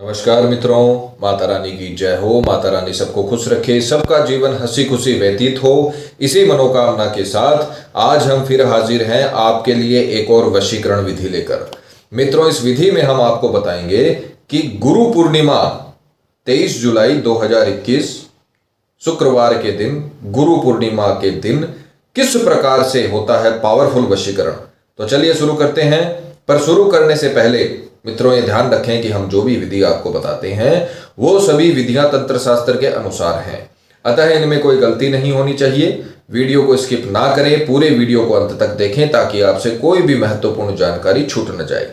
नमस्कार मित्रों, माता रानी की जय हो। माता रानी सबको खुश रखे, सबका जीवन हंसी खुशी व्यतीत हो। इसी मनोकामना के साथ आज हम फिर हाजिर हैं आपके लिए एक और वशीकरण विधि लेकर। मित्रों, इस विधि में हम आपको बताएंगे कि गुरु पूर्णिमा 23 जुलाई 2021 शुक्रवार के दिन, गुरु पूर्णिमा के दिन किस प्रकार से होता है पावरफुल वशीकरण। तो चलिए शुरू करते हैं। पर शुरू करने से पहले मित्रों ये ध्यान रखें कि हम जो भी विधि आपको बताते हैं वो सभी विधियां तंत्र शास्त्र के अनुसार हैं, अतः इनमें कोई गलती नहीं होनी चाहिए। वीडियो को स्किप ना करें, पूरे वीडियो को अंत तक देखें ताकि आपसे कोई भी महत्वपूर्ण जानकारी छूट न जाए।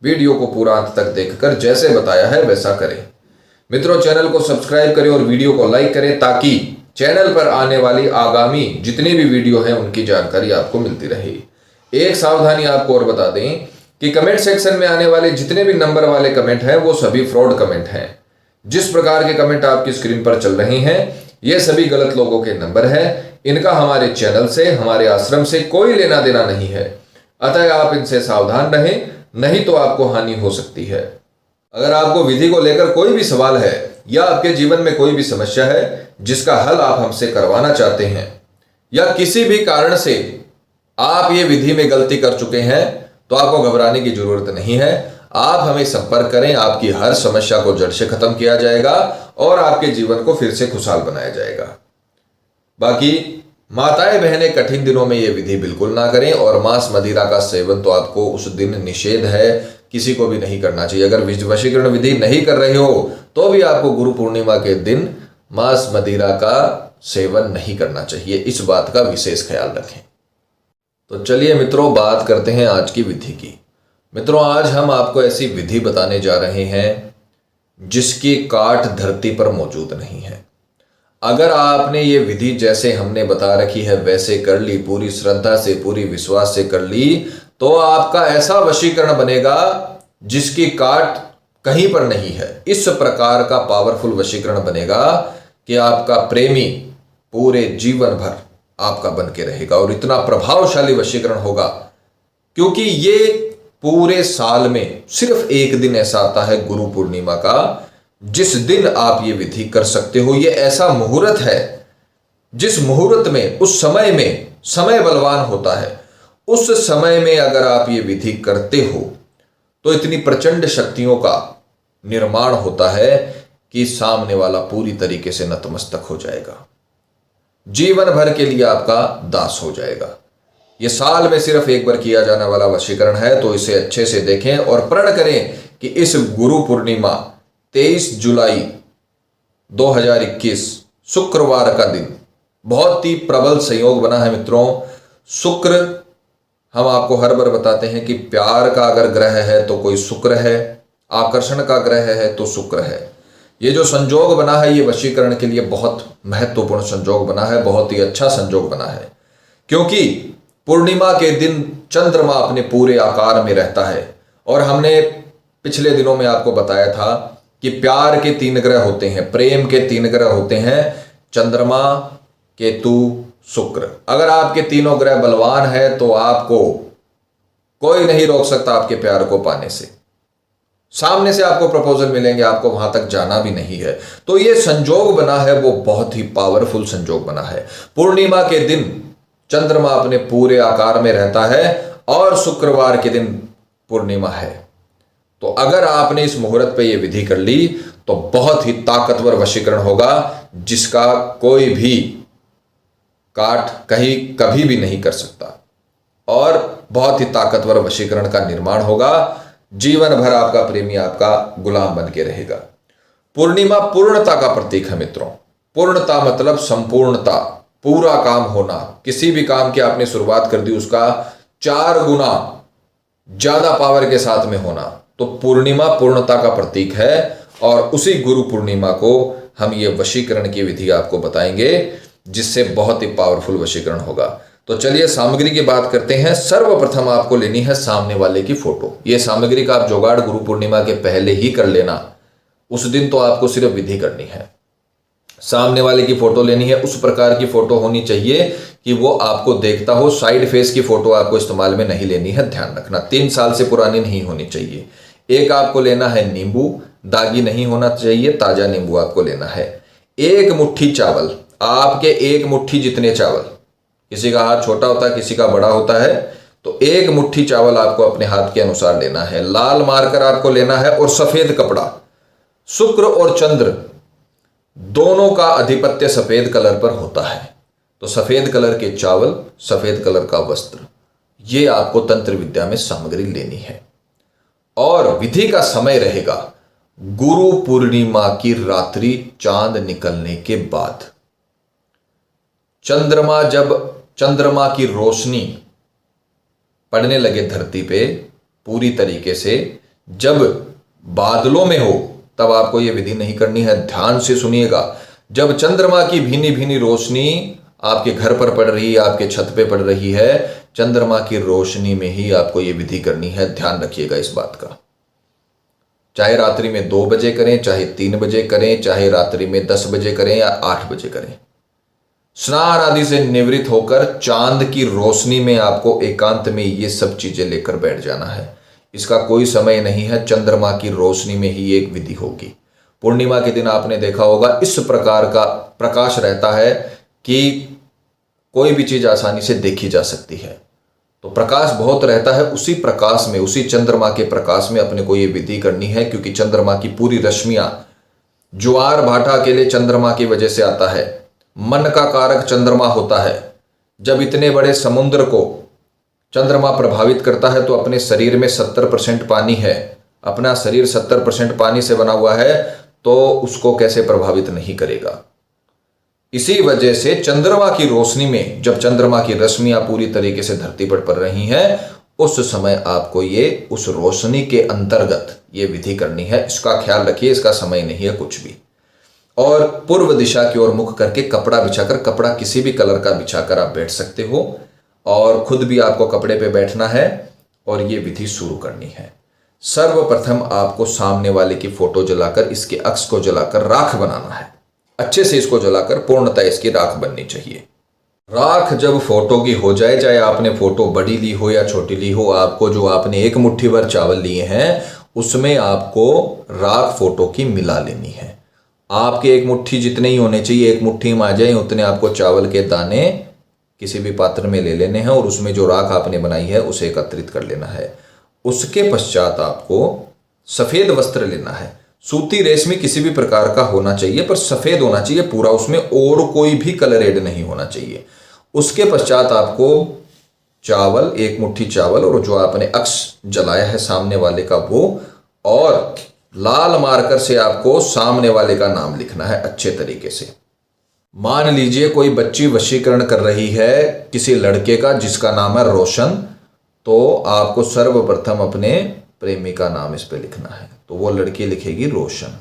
वीडियो को पूरा अंत तक देखकर जैसे बताया है वैसा करें। मित्रों, चैनल को सब्सक्राइब करें और वीडियो को लाइक करें ताकि चैनल पर आने वाली आगामी जितनी भी वीडियो है उनकी जानकारी आपको मिलती रहे। एक सावधानी आपको और बता दें कि कमेंट सेक्शन में आने वाले जितने भी नंबर वाले कमेंट हैं वो सभी फ्रॉड कमेंट हैं। जिस प्रकार के कमेंट आपकी स्क्रीन पर चल रहे हैं ये सभी गलत लोगों के नंबर हैं। इनका हमारे चैनल से, हमारे आश्रम से कोई लेना देना नहीं है, अतः आप इनसे सावधान रहें, नहीं तो आपको हानि हो सकती है। अगर आपको विधि को लेकर कोई भी सवाल है या आपके जीवन में कोई भी समस्या है जिसका हल आप हमसे करवाना चाहते हैं, या किसी भी कारण से आप ये विधि में गलती कर चुके हैं, तो आपको घबराने की जरूरत नहीं है। आप हमें संपर्क करें, आपकी हर समस्या को जड़ से खत्म किया जाएगा और आपके जीवन को फिर से खुशहाल बनाया जाएगा। बाकी माताएं बहनें कठिन दिनों में ये विधि बिल्कुल ना करें, और मांस मदिरा का सेवन तो आपको उस दिन निषेध है, किसी को भी नहीं करना चाहिए। अगर वशीकरण विधि नहीं कर रहे हो तो भी आपको गुरु पूर्णिमा के दिन मांस मदिरा का सेवन नहीं करना चाहिए, इस बात का विशेष ख्याल रखें। तो चलिए मित्रों, बात करते हैं आज की विधि की। मित्रों, आज हम आपको ऐसी विधि बताने जा रहे हैं जिसकी काट धरती पर मौजूद नहीं है। अगर आपने ये विधि जैसे हमने बता रखी है वैसे कर ली, पूरी श्रद्धा से, पूरी विश्वास से कर ली, तो आपका ऐसा वशीकरण बनेगा जिसकी काट कहीं पर नहीं है। इस प्रकार का पावरफुल वशीकरण बनेगा कि आपका प्रेमी पूरे जीवन भर आपका बन के रहेगा, और इतना प्रभावशाली वशीकरण होगा क्योंकि ये पूरे साल में सिर्फ एक दिन ऐसा आता है गुरु पूर्णिमा का जिस दिन आप ये विधि कर सकते हो। ये ऐसा मुहूर्त है जिस मुहूर्त में, उस समय में, समय बलवान होता है। उस समय में अगर आप ये विधि करते हो तो इतनी प्रचंड शक्तियों का निर्माण होता है कि सामने वाला पूरी तरीके से नतमस्तक हो जाएगा, जीवन भर के लिए आपका दास हो जाएगा। यह साल में सिर्फ एक बार किया जाने वाला वशीकरण है, तो इसे अच्छे से देखें और प्रण करें कि इस गुरु पूर्णिमा 23 जुलाई 2021 शुक्रवार का दिन बहुत ही प्रबल संयोग बना है। मित्रों, शुक्र, हम आपको हर बार बताते हैं कि प्यार का अगर ग्रह है तो कोई शुक्र है, आकर्षण का ग्रह है तो शुक्र है। ये जो संजोग बना है ये वशीकरण के लिए बहुत महत्वपूर्ण संजोग बना है, बहुत ही अच्छा संजोग बना है, क्योंकि पूर्णिमा के दिन चंद्रमा अपने पूरे आकार में रहता है। और हमने पिछले दिनों में आपको बताया था कि प्यार के 3 ग्रह होते हैं, प्रेम के 3 ग्रह होते हैं, चंद्रमा, केतु, शुक्र। अगर आपके तीनों ग्रह बलवान है तो आपको कोई नहीं रोक सकता आपके प्यार को पाने से। सामने से आपको प्रपोजल मिलेंगे, आपको वहां तक जाना भी नहीं है। तो ये संजोग बना है वो बहुत ही पावरफुल संजोग बना है। पूर्णिमा के दिन चंद्रमा अपने पूरे आकार में रहता है और शुक्रवार के दिन पूर्णिमा है। तो अगर आपने इस मुहूर्त पे ये विधि कर ली तो बहुत ही ताकतवर वशीकरण होगा जिसका कोई भी काट कहीं कभी भी नहीं कर सकता, और बहुत ही ताकतवर वशीकरण का निर्माण होगा। जीवन भर आपका प्रेमी आपका गुलाम बन के रहेगा। पूर्णिमा पूर्णता का प्रतीक है मित्रों। पूर्णता मतलब संपूर्णता, पूरा काम होना। किसी भी काम की आपने शुरुआत कर दी उसका 4 गुना ज्यादा पावर के साथ में होना, तो पूर्णिमा पूर्णता का प्रतीक है। और उसी गुरु पूर्णिमा को हम ये वशीकरण की विधि आपको बताएंगे जिससे बहुत ही पावरफुल वशीकरण होगा। तो चलिए सामग्री की बात करते हैं। सर्वप्रथम आपको लेनी है सामने वाले की फोटो। ये सामग्री का आप जुगाड़ गुरु पूर्णिमा के पहले ही कर लेना, उस दिन तो आपको सिर्फ विधि करनी है। सामने वाले की फोटो लेनी है, उस प्रकार की फोटो होनी चाहिए कि वो आपको देखता हो। साइड फेस की फोटो आपको इस्तेमाल में नहीं लेनी है, ध्यान रखना। 3 साल से पुरानी नहीं होनी चाहिए। एक आपको लेना है नींबू, दागी नहीं होना चाहिए, ताज़ा नींबू आपको लेना है। एक मुट्ठी चावल, आपके एक मुट्ठी जितने चावल, किसी का हाथ छोटा होता है किसी का बड़ा होता है, तो एक मुट्ठी चावल आपको अपने हाथ के अनुसार लेना है। लाल मार्कर आपको लेना है और सफेद कपड़ा। शुक्र और चंद्र दोनों का अधिपत्य सफेद कलर पर होता है, तो सफेद कलर के चावल, सफेद कलर का वस्त्र, ये आपको तंत्र विद्या में सामग्री लेनी है। और विधि का समय रहेगा गुरु पूर्णिमा की रात्रि चांद निकलने के बाद। जब चंद्रमा की रोशनी पड़ने लगे धरती पे पूरी तरीके से, जब बादलों में हो, तब आपको यह विधि नहीं करनी है। ध्यान से सुनिएगा। जब चंद्रमा की भीनी भीनी रोशनी आपके घर पर पड़ रही है, आपके छत पे पड़ रही है, चंद्रमा की रोशनी में ही आपको यह विधि करनी है। ध्यान रखिएगा इस बात का। चाहे रात्रि में 2 बजे करें, चाहे 3 बजे करें, चाहे रात्रि में 10 बजे करें या 8 बजे करें। स्नान आदि से निवृत्त होकर चांद की रोशनी में आपको एकांत में ये सब चीजें लेकर बैठ जाना है। इसका कोई समय नहीं है, चंद्रमा की रोशनी में ही एक विधि होगी। पूर्णिमा के दिन आपने देखा होगा इस प्रकार का प्रकाश रहता है कि कोई भी चीज आसानी से देखी जा सकती है। तो प्रकाश बहुत रहता है, उसी प्रकाश में, उसी चंद्रमा के प्रकाश में अपने को ये विधि करनी है। क्योंकि चंद्रमा की पूरी रश्मियां, ज्वार भाटा अकेले चंद्रमा की वजह से आता है। मन का कारक चंद्रमा होता है। जब इतने बड़े समुद्र को चंद्रमा प्रभावित करता है तो अपने शरीर में 70% पानी है, अपना शरीर 70% पानी से बना हुआ है, तो उसको कैसे प्रभावित नहीं करेगा। इसी वजह से चंद्रमा की रोशनी में, जब चंद्रमा की रश्मियां पूरी तरीके से धरती पर पड़ रही हैं, उस समय आपको ये उस रोशनी के अंतर्गत ये विधि करनी है। इसका ख्याल रखिए, इसका समय नहीं है कुछ भी। और पूर्व दिशा की ओर मुख करके कपड़ा बिछाकर, कपड़ा किसी भी कलर का बिछाकर आप बैठ सकते हो, और खुद भी आपको कपड़े पे बैठना है और ये विधि शुरू करनी है। सर्वप्रथम आपको सामने वाले की फोटो जलाकर, इसके अक्ष को जलाकर राख बनाना है। अच्छे से इसको जलाकर पूर्णतः इसकी राख बननी चाहिए। राख जब फोटो की हो जाए, चाहे आपने फोटो बड़ी ली हो या छोटी ली हो, आपको जो आपने एक मुट्ठी भर चावल लिए हैं उसमें आपको राख फोटो की मिला लेनी है। आपके एक मुट्ठी जितने ही होने चाहिए, एक मुट्ठी में आ जाए उतने आपको चावल के दाने किसी भी पात्र में ले लेने हैं और उसमें जो राख आपने बनाई है उसे एकत्रित कर लेना है। उसके पश्चात आपको सफेद वस्त्र लेना है। सूती रेशमी किसी भी प्रकार का होना चाहिए, पर सफेद होना चाहिए पूरा, उसमें और कोई भी कलर ऐड नहीं होना चाहिए। उसके पश्चात आपको चावल, एक मुट्ठी चावल, और जो आपने अक्ष जलाया है सामने वाले का वो, और लाल मार्कर से आपको सामने वाले का नाम लिखना है अच्छे तरीके से। मान लीजिए कोई बच्ची वशीकरण कर रही है किसी लड़के का जिसका नाम है रोशन, तो आपको सर्वप्रथम अपने प्रेमी का नाम इस पे लिखना है। तो वो लड़की लिखेगी रोशन।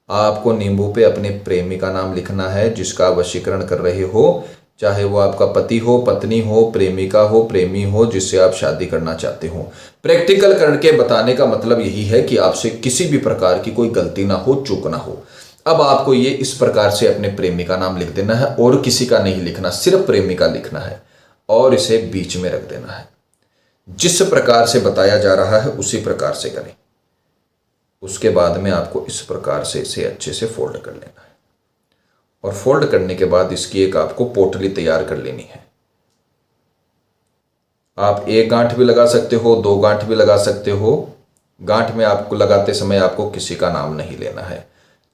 आपको नींबू पे अपने प्रेमी का नाम लिखना है जिसका वशीकरण कर रहे हो, चाहे वो आपका पति हो, पत्नी हो, प्रेमिका हो, प्रेमी हो, जिससे आप शादी करना चाहते हो। प्रैक्टिकल करके बताने का मतलब यही है कि आपसे किसी भी प्रकार की कोई गलती ना हो, चूक ना हो। अब आपको ये इस प्रकार से अपने प्रेमी का नाम लिख देना है और किसी का नहीं लिखना, सिर्फ प्रेमी का लिखना है और इसे बीच में रख देना है। जिस प्रकार से बताया जा रहा है उसी प्रकार से करें। उसके बाद में आपको इस प्रकार से इसे अच्छे से फोल्ड कर लेना है और फोल्ड करने के बाद इसकी एक आपको पोटली तैयार कर लेनी है। आप एक गांठ भी लगा सकते हो, 2 गांठ भी लगा सकते हो। गांठ में आपको लगाते समय आपको किसी का नाम नहीं लेना है।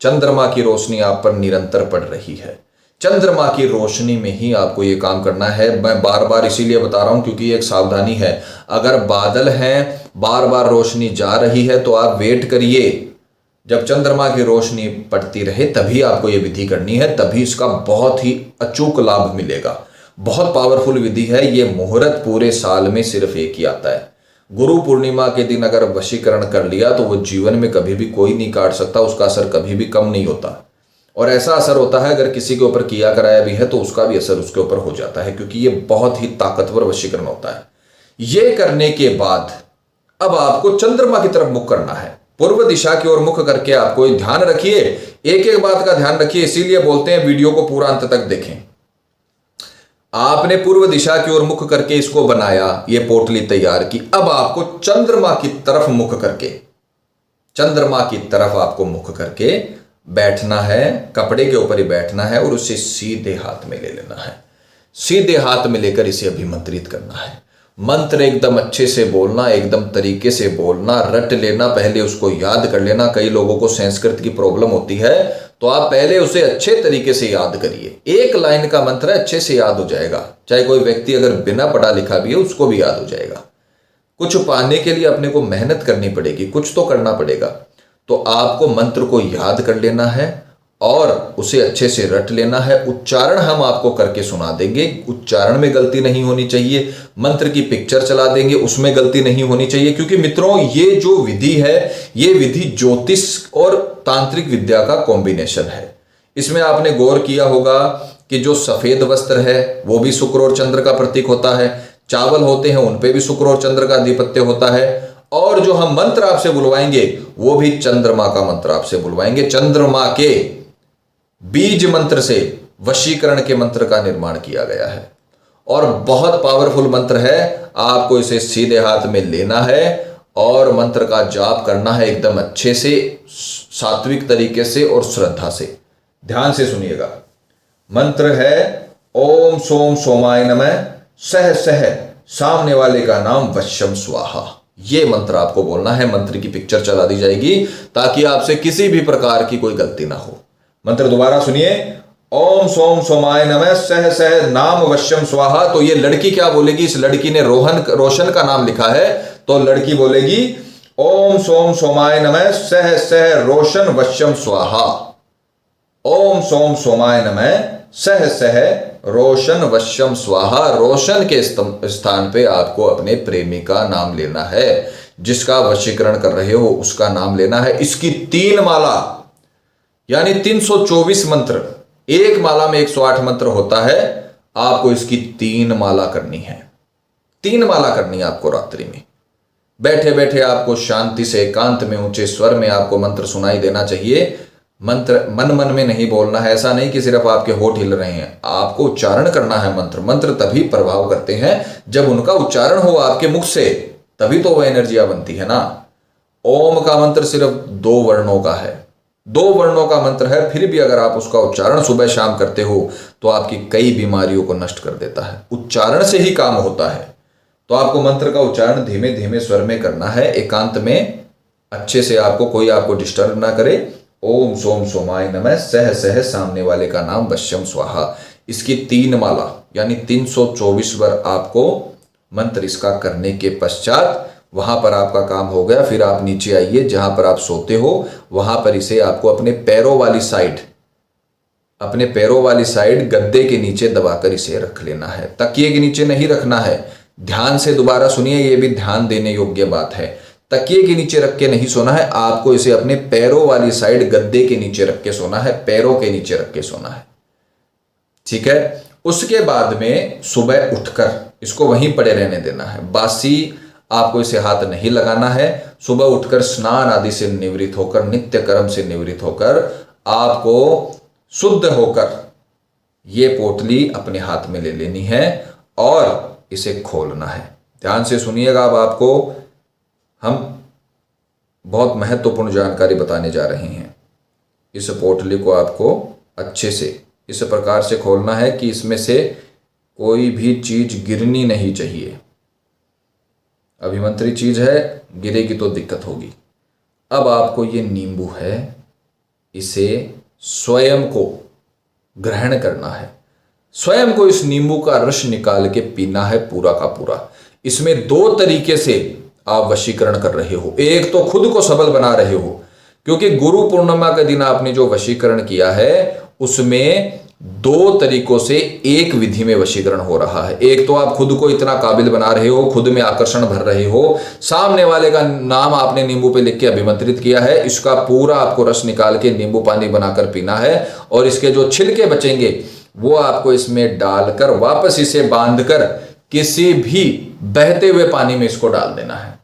चंद्रमा की रोशनी आप पर निरंतर पड़ रही है। चंद्रमा की रोशनी में ही आपको ये काम करना है। मैं बार बार इसीलिए बता रहा हूं क्योंकि एक सावधानी है। अगर बादल हैं, बार बार रोशनी जा रही है, तो आप वेट करिए जब चंद्रमा की रोशनी पड़ती रहे, तभी आपको ये विधि करनी है। तभी इसका बहुत ही अचूक लाभ मिलेगा। बहुत पावरफुल विधि है। ये मुहूर्त पूरे साल में सिर्फ एक ही आता है। गुरु पूर्णिमा के दिन अगर वशीकरण कर लिया तो वो जीवन में कभी भी कोई नहीं काट सकता, उसका असर कभी भी कम नहीं होता। और ऐसा असर होता है अगर किसी के ऊपर किया कराया भी है तो उसका भी असर उसके ऊपर हो जाता है, क्योंकि ये बहुत ही ताकतवर वशीकरण होता है। ये करने के बाद अब आपको चंद्रमा की तरफ मुख करना है। पूर्व दिशा की ओर मुख करके आपको ध्यान रखिए, एक एक बात का ध्यान रखिए, इसीलिए बोलते हैं वीडियो को पूरा अंत तक देखें। आपने पूर्व दिशा की ओर मुख करके इसको बनाया, ये पोटली तैयार की। अब आपको चंद्रमा की तरफ मुख करके चंद्रमा की तरफ आपको मुख करके बैठना है, कपड़े के ऊपर ही बैठना है और उसे सीधे हाथ में ले लेना है। सीधे हाथ में लेकर इसे अभिमंत्रित करना है। मंत्र एकदम अच्छे से बोलना, एकदम तरीके से बोलना, रट लेना, पहले उसको याद कर लेना। कई लोगों को संस्कृत की प्रॉब्लम होती है, तो आप पहले उसे अच्छे तरीके से याद करिए। एक लाइन का मंत्र है, अच्छे से याद हो जाएगा। चाहे कोई व्यक्ति अगर बिना पढ़ा लिखा भी है, उसको भी याद हो जाएगा। कुछ पाने के लिए अपने को मेहनत करनी पड़ेगी, कुछ तो करना पड़ेगा। तो आपको मंत्र को याद कर लेना है और उसे अच्छे से रट लेना है। उच्चारण हम आपको करके सुना देंगे, उच्चारण में गलती नहीं होनी चाहिए। मंत्र की पिक्चर चला देंगे, उसमें गलती नहीं होनी चाहिए। क्योंकि मित्रों, ये जो विधि है, ये विधि ज्योतिष और तांत्रिक विद्या का कॉम्बिनेशन है। इसमें आपने गौर किया होगा कि जो सफेद वस्त्र है वो भी शुक्र और चंद्र का प्रतीक होता है, चावल होते हैं उन पे भी शुक्र और चंद्र का आधिपत्य होता है, और जो हम मंत्र आपसे बुलवाएंगे वो भी चंद्रमा का मंत्र आपसे बुलवाएंगे। चंद्रमा के बीज मंत्र से वशीकरण के मंत्र का निर्माण किया गया है और बहुत पावरफुल मंत्र है। आपको इसे सीधे हाथ में लेना है और मंत्र का जाप करना है एकदम अच्छे से, सात्विक तरीके से और श्रद्धा से। ध्यान से सुनिएगा। मंत्र है ओम सोम सोमाय नमः, सह सह सामने वाले का नाम वश्यम स्वाहा। ये मंत्र आपको बोलना है। मंत्र की पिक्चर चला दी जाएगी ताकि आपसे किसी भी प्रकार की कोई गलती ना हो। मंत्र दोबारा सुनिए। ओम सोम सोमाय नमः, सह सह नाम वश्यम स्वाहा। तो ये लड़की क्या बोलेगी? इस लड़की ने रोशन का नाम लिखा है, तो लड़की बोलेगी ओम सोम सोमाय नमः, सह सह रोशन वश्यम स्वाहा। ओम सोम सोमाय नमः, सह सह रोशन वश्यम स्वाहा। रोशन के स्थान पे आपको अपने प्रेमी का नाम लेना है, जिसका वशीकरण कर रहे हो उसका नाम लेना है। इसकी 3 माला यानी 324 मंत्र, एक माला में 108 मंत्र होता है। आपको इसकी 3 माला करनी है। 3 माला करनी है आपको रात्रि में। बैठे बैठे आपको शांति से एकांत में ऊंचे स्वर में आपको मंत्र सुनाई देना चाहिए। मंत्र मन मन में नहीं बोलना है। ऐसा नहीं कि सिर्फ आपके होठ हिल रहे हैं, आपको उच्चारण करना है मंत्र। मंत्र तभी प्रभाव करते हैं जब उनका उच्चारण हो आपके मुख से, तभी तो वह एनर्जियां बनती है ना। ओम का मंत्र सिर्फ 2 वर्णों का है, 2 वर्णों का मंत्र है। फिर भी अगर आप उसका उच्चारण सुबह शाम करते हो तो आपकी कई बीमारियों को नष्ट कर देता है। उच्चारण से ही काम होता है। तो आपको मंत्र का उच्चारण धीमे धीमे स्वर में करना है, एकांत में, अच्छे से। आपको कोई आपको डिस्टर्ब ना करे। ओम सोम सोमाय नमः, सह सह सामने वाले का नाम वश्यम स्वाहा। इसकी 3 माला यानी 324 बार आपको मंत्र इसका करने के पश्चात वहां पर आपका काम हो गया। फिर आप नीचे आइए, जहां पर आप सोते हो वहां पर इसे आपको अपने पैरों वाली साइड गद्दे के नीचे दबाकर इसे रख लेना है। तकिए के नीचे नहीं रखना है। ध्यान से दोबारा सुनिए, यह भी ध्यान देने योग्य बात है। तकिए के नीचे रख के नहीं सोना है, आपको इसे अपने पैरों वाली साइड गद्दे के नीचे रख के सोना है, पैरों के नीचे रख के सोना है। ठीक है। उसके बाद में सुबह उठकर इसको वहीं पड़े रहने देना है। बासी आपको इसे हाथ नहीं लगाना है। सुबह उठकर स्नान आदि से निवृत्त होकर, नित्य कर्म से निवृत्त होकर, आपको शुद्ध होकर ये पोटली अपने हाथ में ले लेनी है और इसे खोलना है। ध्यान से सुनिएगा। अब आपको हम बहुत महत्वपूर्ण जानकारी बताने जा रहे हैं। इस पोटली को आपको अच्छे से इस प्रकार से खोलना है कि इसमें से कोई भी चीज गिरनी नहीं चाहिए। अभिमंत्रित चीज है, गिरेगी तो दिक्कत होगी। अब आपको ये नींबू है, इसे स्वयं को ग्रहण करना है। स्वयं को इस नींबू का रस निकाल के पीना है पूरा का पूरा। इसमें 2 तरीके से आप वशीकरण कर रहे हो। एक तो खुद को सबल बना रहे हो, क्योंकि गुरु पूर्णिमा के दिन आपने जो वशीकरण किया है उसमें 2 तरीकों से एक विधि में वशीकरण हो रहा है। एक तो आप खुद को इतना काबिल बना रहे हो, खुद में आकर्षण भर रहे हो। सामने वाले का नाम आपने नींबू पे लिख के अभिमंत्रित किया है। इसका पूरा आपको रस निकाल के नींबू पानी बनाकर पीना है और इसके जो छिलके बचेंगे वो आपको इसमें डालकर वापस इसे बांधकर किसी भी बहते हुए पानी में इसको डाल देना है।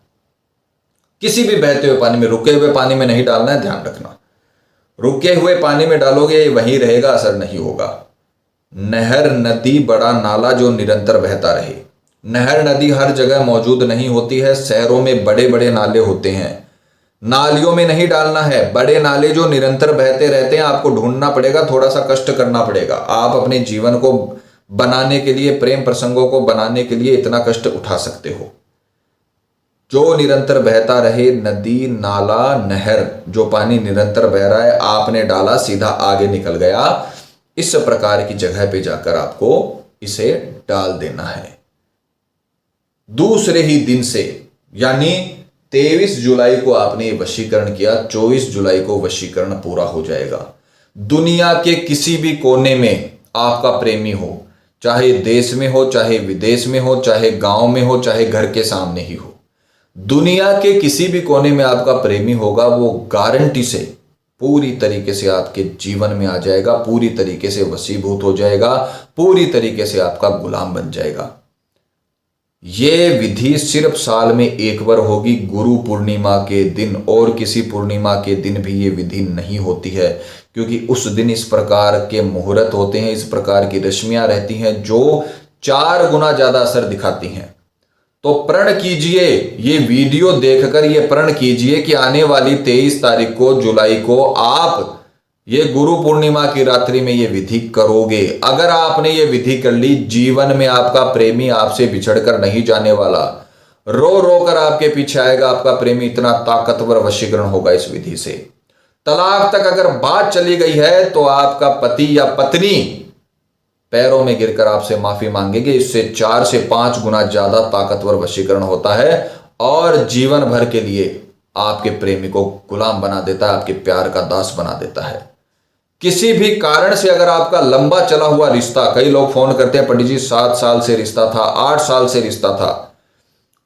किसी भी बहते हुए पानी में, रुके हुए पानी में नहीं डालना है, ध्यान रखना। रुके हुए पानी में डालोगे वहीं रहेगा, असर नहीं होगा। नहर, नदी, बड़ा नाला जो निरंतर बहता रहे। नहर नदी हर जगह मौजूद नहीं होती है। शहरों में बड़े बड़े नाले होते हैं, नालियों में नहीं डालना है। बड़े नाले जो निरंतर बहते रहते हैं, आपको ढूंढना पड़ेगा, थोड़ा सा कष्ट करना पड़ेगा। आप अपने जीवन को बनाने के लिए, प्रेम प्रसंगों को बनाने के लिए इतना कष्ट उठा सकते हो। जो निरंतर बहता रहे, नदी, नाला, नहर, जो पानी निरंतर बह रहा है, आपने डाला, सीधा आगे निकल गया, इस प्रकार की जगह पे जाकर आपको इसे डाल देना है। दूसरे ही दिन से, यानी 23 जुलाई को आपने वशीकरण किया, 24 जुलाई को वशीकरण पूरा हो जाएगा। दुनिया के किसी भी कोने में आपका प्रेमी हो, चाहे देश में हो, चाहे विदेश में हो, चाहे गांव में हो, चाहे घर के सामने ही हो, दुनिया के किसी भी कोने में आपका प्रेमी होगा, वो गारंटी से पूरी तरीके से आपके जीवन में आ जाएगा, पूरी तरीके से वशीभूत हो जाएगा, पूरी तरीके से आपका गुलाम बन जाएगा। ये विधि सिर्फ साल में एक बार होगी, गुरु पूर्णिमा के दिन, और किसी पूर्णिमा के दिन भी ये विधि नहीं होती है, क्योंकि उस दिन इस प्रकार के मुहूर्त होते हैं, इस प्रकार की रश्मियां रहती हैं जो 4 गुना ज्यादा असर दिखाती हैं। तो प्रण कीजिए, ये वीडियो देखकर ये प्रण कीजिए कि आने वाली 23 तारीख को, जुलाई को, आप ये गुरु पूर्णिमा की रात्रि में ये विधि करोगे। अगर आपने ये विधि कर ली, जीवन में आपका प्रेमी आपसे बिछड़कर नहीं जाने वाला, रो रो कर आपके पीछे आएगा आपका प्रेमी, इतना ताकतवर वशीकरण होगा इस विधि से। तलाक तक अगर बात चली गई है तो आपका पति या पत्नी पैरों में गिरकर आपसे माफी मांगेंगे। इससे 4 से 5 गुना ज्यादा ताकतवर वशीकरण होता है और जीवन भर के लिए आपके प्रेमी को गुलाम बना देता है, आपके प्यार का दास बना देता है। किसी भी कारण से अगर आपका लंबा चला हुआ रिश्ता, कई लोग फोन करते हैं, पंडित जी 7 साल से रिश्ता था, 8 साल से रिश्ता था,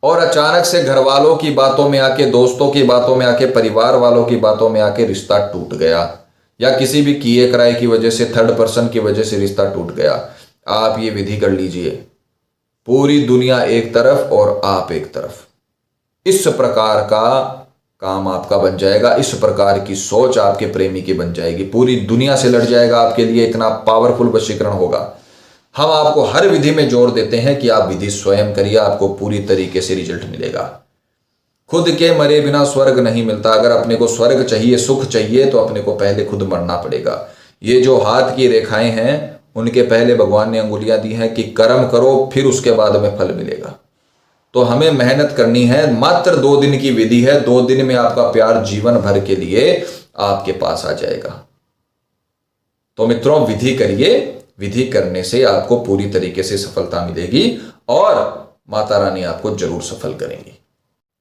और अचानक से घर वालों की बातों में आके, दोस्तों की बातों में आके, परिवार वालों की बातों में आके रिश्ता टूट गया, या किसी भी किए कराए की वजह से, थर्ड पर्सन की वजह से रिश्ता टूट गया। आप ये विधि कर लीजिए, पूरी दुनिया एक तरफ और आप एक तरफ, इस प्रकार का काम आपका बन जाएगा, इस प्रकार की सोच आपके प्रेमी की बन जाएगी, पूरी दुनिया से लड़ जाएगा आपके लिए, इतना पावरफुल वशीकरण होगा। हम आपको हर विधि में जोर देते हैं कि आप विधि स्वयं करिए, आपको पूरी तरीके से रिजल्ट मिलेगा। खुद के मरे बिना स्वर्ग नहीं मिलता। अगर अपने को स्वर्ग चाहिए, सुख चाहिए, तो अपने को पहले खुद मरना पड़ेगा। ये जो हाथ की रेखाएं हैं, उनके पहले भगवान ने अंगुलियां दी हैं कि कर्म करो, फिर उसके बाद में फल मिलेगा। तो हमें मेहनत करनी है। मात्र 2 दिन की विधि है, 2 दिन में आपका प्यार जीवन भर के लिए आपके पास आ जाएगा। तो मित्रों, विधि करिए, विधि करने से आपको पूरी तरीके से सफलता मिलेगी और माता रानी आपको जरूर सफल करेंगी।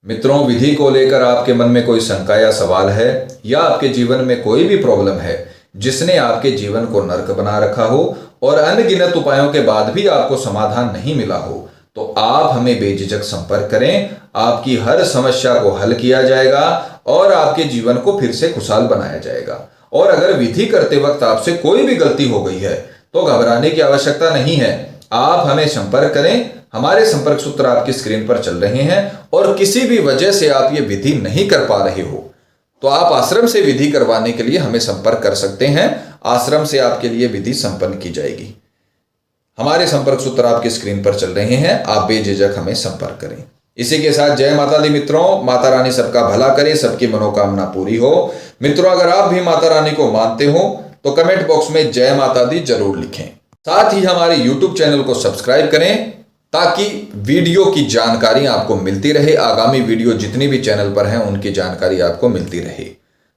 मित्रों, विधि को लेकर आपके मन में कोई शंका या सवाल है, या आपके जीवन में कोई भी प्रॉब्लम है जिसने आपके जीवन को नर्क बना रखा हो और अनगिनत उपायों के बाद भी आपको समाधान नहीं मिला हो, तो आप हमें बेझिझक संपर्क करें। आपकी हर समस्या को हल किया जाएगा और आपके जीवन को फिर से खुशहाल बनाया जाएगा। और अगर विधि करते वक्त आपसे कोई भी गलती हो गई है तो घबराने की आवश्यकता नहीं है। आप हमें संपर्क करें, हमारे संपर्क सूत्र आपकी स्क्रीन पर चल रहे हैं। और किसी भी वजह से आप ये विधि नहीं कर पा रहे हो तो आप आश्रम से विधि करवाने के लिए हमें संपर्क कर सकते हैं। आश्रम से आपके लिए विधि संपन्न की जाएगी। हमारे संपर्क सूत्र आपकी स्क्रीन पर चल रहे हैं, आप बेझिझक हमें संपर्क करें। इसी के साथ जय माता दी मित्रों। माता रानी सबका भला करे, सबकी मनोकामना पूरी हो। मित्रों, अगर आप भी माता रानी को मानते हो तो कमेंट बॉक्स में जय माता दी जरूर लिखें। साथ ही हमारे YouTube चैनल को सब्सक्राइब करें ताकि वीडियो की जानकारी आपको मिलती रहे। आगामी वीडियो जितनी भी चैनल पर हैं उनकी जानकारी आपको मिलती रहे।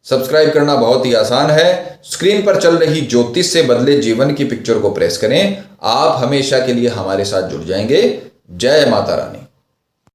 सब्सक्राइब करना बहुत ही आसान है। स्क्रीन पर चल रही ज्योतिष से बदले जीवन की पिक्चर को प्रेस करें। आप हमेशा के लिए हमारे साथ जुड़ जाएंगे। जय माता रानी।